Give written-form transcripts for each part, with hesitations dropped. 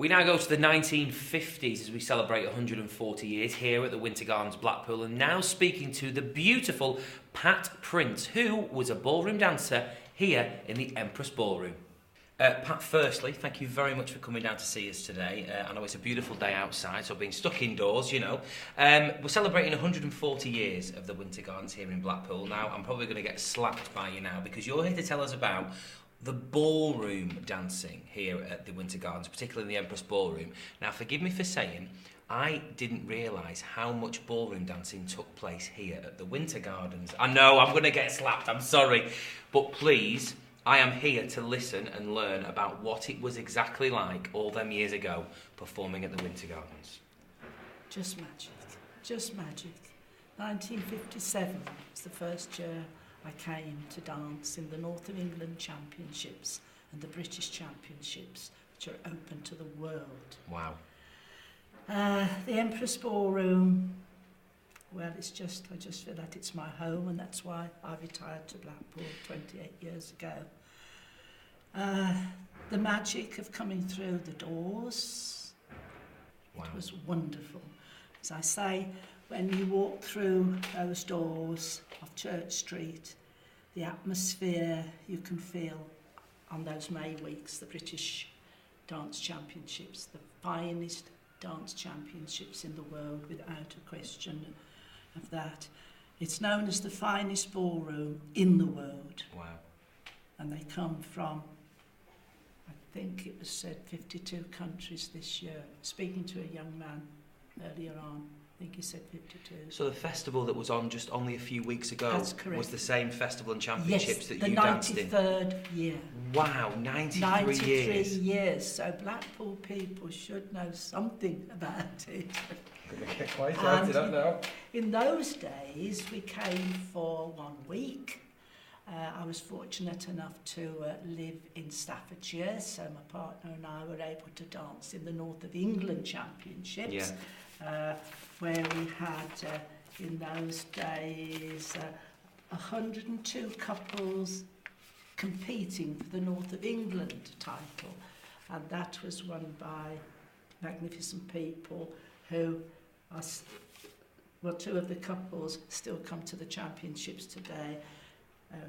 We now go to the 1950s as we celebrate 140 years here at the Winter Gardens, Blackpool, and now speaking to the beautiful Pat Prince, who was a ballroom dancer here in the Empress Ballroom. Pat, firstly, thank you very much for coming down to see us today. I know it's a beautiful day outside, so being stuck indoors, you know. We're celebrating 140 years of the Winter Gardens here in Blackpool. Now, I'm probably going to get slapped by you now because you're here to tell us about the ballroom dancing here at the Winter Gardens, particularly in the Empress Ballroom. Now, forgive me for saying, I didn't realise how much ballroom dancing took place here at the Winter Gardens. I know, I'm going to get slapped, I'm sorry. But please, I am here to listen and learn about what it was exactly like all them years ago performing at the Winter Gardens. Just magic, just magic. 1957 was the first year I came to dance in the North of England Championships and the British Championships, which are open to the world. Wow. The Empress Ballroom, well, I just feel that it's my home, and that's why I retired to Blackpool 28 years ago. The magic of coming through the doors, wow. It was wonderful. As I say, when you walk through those doors of Church Street, the atmosphere you can feel on those May weeks, the British Dance Championships, the finest dance championships in the world, without a question of that. It's known as the finest ballroom in the world. Wow. And they come from, I think it was said, 52 countries this year. Speaking to a young man earlier on, I think he said 52. So the festival that was on just only a few weeks ago was the same festival and championships that you danced in? Yes, the 93rd year. Wow, 93 years. 93 years. So Blackpool people should know something about it. Get quite excited up now. In those days, we came for 1 week. I was fortunate enough to live in Staffordshire, so my partner and I were able to dance in the North of England Championships, where we had, in those days, 102 couples competing for the North of England title, and that was won by magnificent people who are, well, two of the couples still come to the championships today.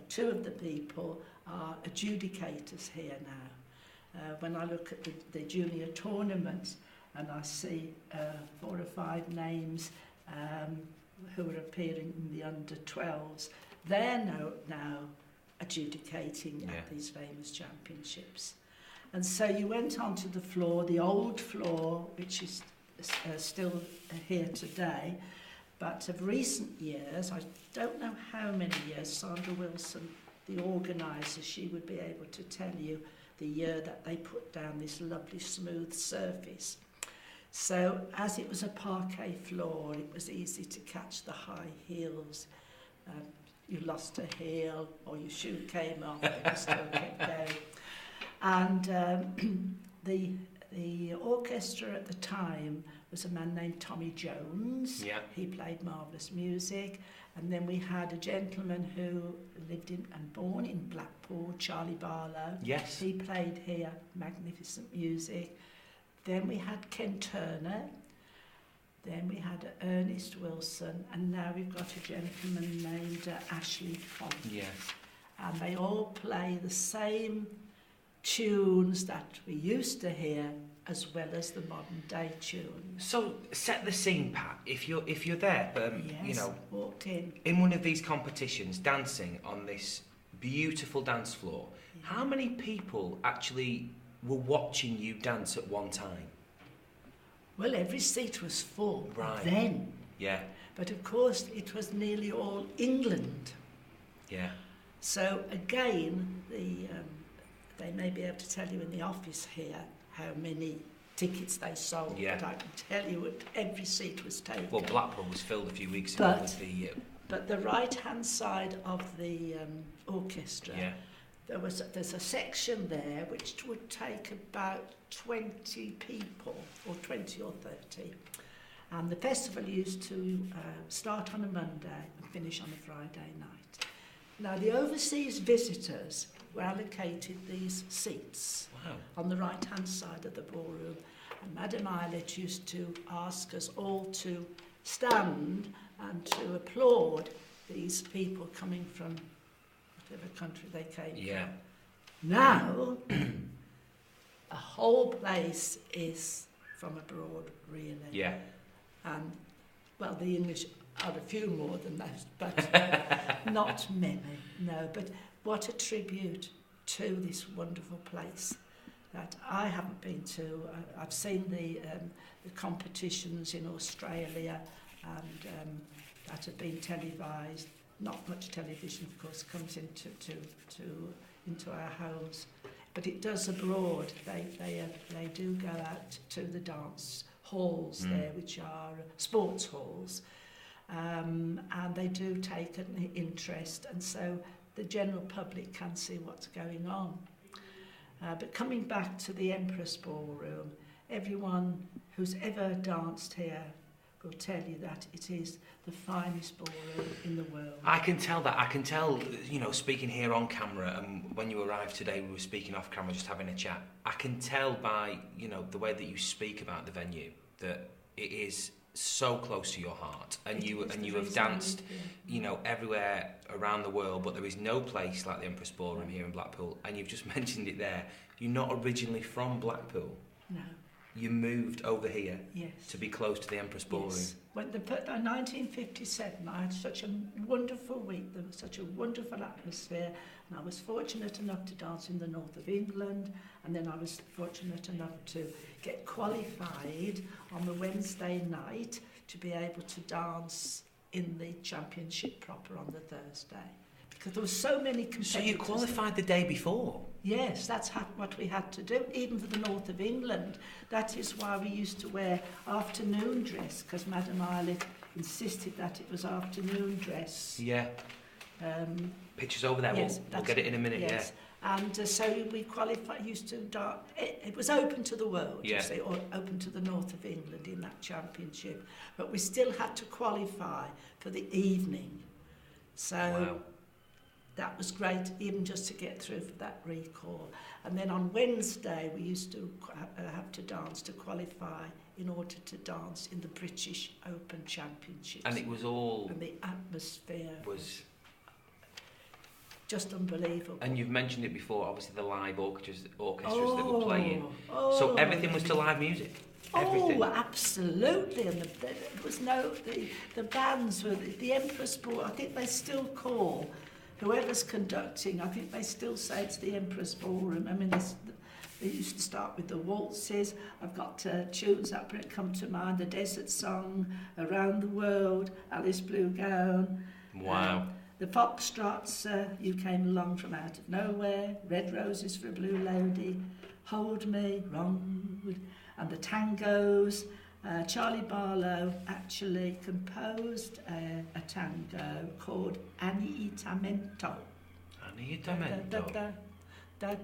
Two of the people are adjudicators here now. When I look at the junior tournaments and I see 4 or 5 names who are appearing in the under-12s, they're now adjudicating at these famous championships. And so you went onto the floor, the old floor, which is still here today, but of recent years, I don't know how many years, Sandra Wilson, the organiser, she would be able to tell you the year that they put down this lovely smooth surface. So as it was a parquet floor, it was easy to catch the high heels. You lost a heel or your shoe came off, but you still kept going. And the orchestra at the time was a man named Tommy Jones. Yeah. He played marvellous music. And then we had a gentleman who lived in and born in Blackpool, Charlie Barlow. Yes. He played here, magnificent music. Then we had Ken Turner. Then we had Ernest Wilson. And now we've got a gentleman named Ashley Font. Yeah. And they all play the same tunes that we used to hear, as well as the modern day tunes. So set the scene, Pat. If you're there, Yes, you know, walked in one of these competitions, dancing on this beautiful dance floor, how many people actually were watching you dance at one time? Well, every seat was full then. Yeah. But of course, it was nearly all England. Yeah. So again, they may be able to tell you in the office here how many tickets they sold, but I can tell you that every seat was taken. Well, Blackpool was filled a few weeks ago with the... But the right-hand side of the orchestra, there's a section there which would take about 20 people, or 20 or 30. And the festival used to start on a Monday and finish on a Friday night. Now, the overseas visitors were allocated these seats on the right-hand side of the ballroom, and Madame Eilert used to ask us all to stand and to applaud these people coming from whatever country they came from. Now, the whole place is from abroad, really. Yeah. And, well, the English are a few more than those, but not many, no. But what a tribute to this wonderful place that I haven't been to. I've seen the competitions in Australia, and that have been televised. Not much television, of course, comes into our homes, but it does abroad. They do go out to the dance halls there, which are sports halls, and they do take an interest, and so the general public can see what's going on. But coming back to the Empress Ballroom, everyone who's ever danced here will tell you that it is the finest ballroom in the world. I can tell that. I can tell, you know, speaking here on camera, and when you arrived today, we were speaking off camera, just having a chat. I can tell by, you know, the way that you speak about the venue that it is so close to your heart, and you have danced, you know, everywhere around the world, but there is no place like the Empress Ballroom here in Blackpool, and you've just mentioned it there. You're not originally from Blackpool. No. You moved over here Yes. to be close to the Empress Ballroom. Yes. When in 1957, I had such a wonderful week. There was such a wonderful atmosphere, and I was fortunate enough to dance in the north of England, and then I was fortunate enough to get qualified on the Wednesday night to be able to dance in the championship proper on the Thursday, because there were so many competitors. So you qualified the day before? Yes, that's what we had to do, even for the north of England. That is why we used to wear afternoon dress, because Madame Eilert insisted that it was afternoon dress. Yeah. Pictures over there, yes, we'll get it in a minute, yes. Yeah. And so we qualified, used to dance. It was open to the world, you see, or open to the north of England in that championship. But we still had to qualify for the evening. So that was great, even just to get through for that recall. And then on Wednesday, we used to have to dance to qualify in order to dance in the British Open Championships. And it was all... And the atmosphere was just unbelievable. And you've mentioned it before, obviously the live orchestras that were playing. So everything was to live music? Everything. Oh, absolutely. And there was the bands were the Empress Ballroom. I think they still call whoever's conducting, I think they still say it's the Empress Ballroom. I mean, they used to start with the waltzes. I've got tunes that come to mind: The Desert Song, Around the World, Alice Blue Gown. Wow. The foxtrots, You Came Along From Out of Nowhere, Red Roses for a Blue Lady, Hold Me, Wrong, and the tangos. Charlie Barlow actually composed a tango called Anitamento. Anitamento. I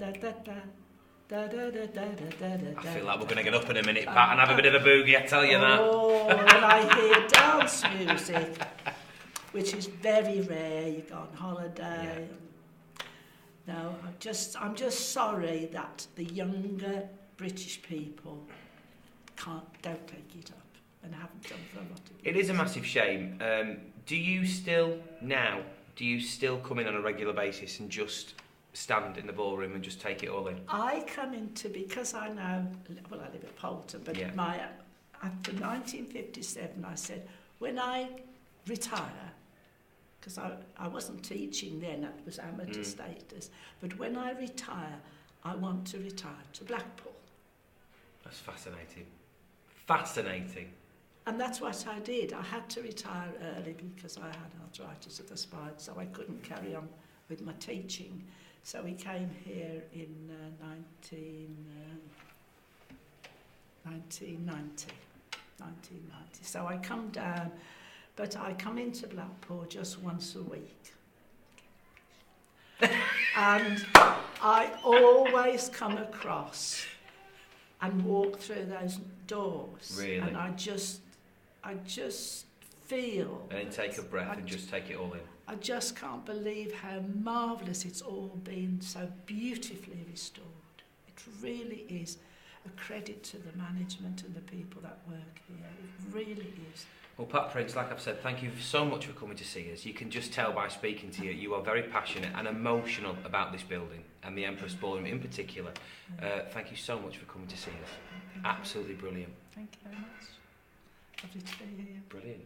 feel like we're going to get up in a minute, Pat, and have a bit of a boogie, I tell you that. Oh, and I hear dance music, which is very rare. You go on holiday. Yeah. No, I'm just sorry that the younger British people don't take it up and haven't done for a lot of years. It is a massive shame. Do you still come in on a regular basis and just stand in the ballroom and just take it all in? I come into, because I now, well, I live at Poulton, but after 1957 I said, when I retire, because I wasn't teaching then, that was amateur status, but when I retire, I want to retire to Blackpool. That's fascinating. Fascinating. And that's what I did. I had to retire early because I had arthritis of the spine, so I couldn't carry on with my teaching. So we came here in 1990. So I come down, but I come into Blackpool just once a week. And I always come across and walk through those doors. Really? And I just feel... And then take a breath and just take it all in. I just can't believe how marvellous it's all been, so beautifully restored. It really is a credit to the management and the people that work here. It really is. Well, Pat Prince, like I've said, thank you so much for coming to see us. You can just tell by speaking to you, you are very passionate and emotional about this building and the Empress Ballroom in particular. Thank you so much for coming to see us. Absolutely brilliant. Thank you very much. Lovely to be here. Brilliant.